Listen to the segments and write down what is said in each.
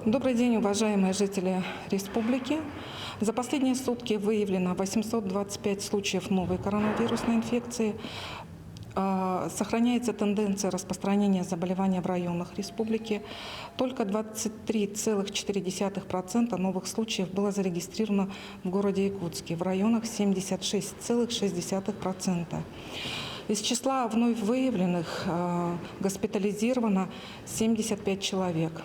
Добрый день, уважаемые жители республики. За последние сутки выявлено 825 случаев новой коронавирусной инфекции. Сохраняется тенденция распространения заболевания в районах республики. Только 23,4% новых случаев было зарегистрировано в городе Якутске, в районах 76,6%. Из числа вновь выявленных госпитализировано 75 человек.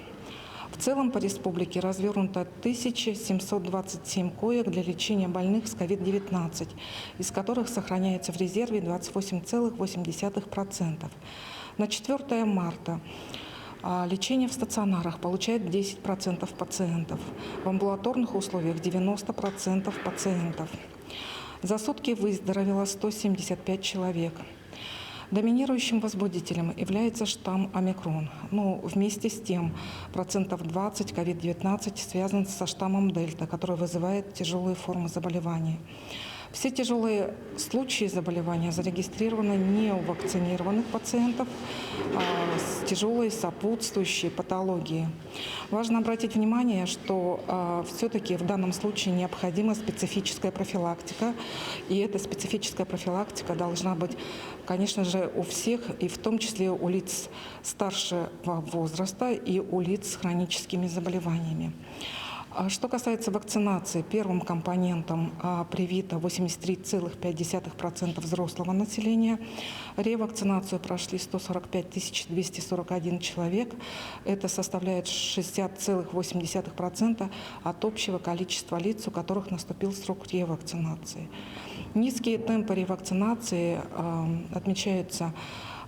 В целом по республике развернуто 1727 коек для лечения больных с COVID-19, из которых сохраняется в резерве 28,8%. На 4 марта лечение в стационарах получает 10% пациентов, в амбулаторных условиях 90% пациентов. За сутки выздоровело 175 человек. Доминирующим возбудителем является штамм омикрон. Но вместе с тем 20% COVID-19 связан со штаммом дельта, который вызывает тяжелые формы заболевания. Все тяжелые случаи заболевания зарегистрированы не у вакцинированных пациентов, а с тяжелой сопутствующей патологией. Важно обратить внимание, что все-таки в данном случае необходима специфическая профилактика, и эта специфическая профилактика должна быть, конечно же, у всех, и в том числе у лиц старшего возраста и у лиц с хроническими заболеваниями. Что касается вакцинации, первым компонентом привито 83,5% взрослого населения. Ревакцинацию прошли 145 241 человек. Это составляет 60,8% от общего количества лиц, у которых наступил срок ревакцинации. Низкие темпы ревакцинации отмечаются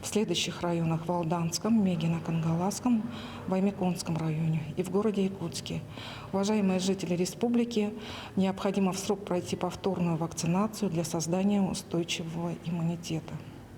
в следующих районах: Валданском, Мегино-Кангаласском, Ваймяконском районе и в городе Якутске. Уважаемые жители республики, необходимо в срок пройти повторную вакцинацию для создания устойчивого иммунитета.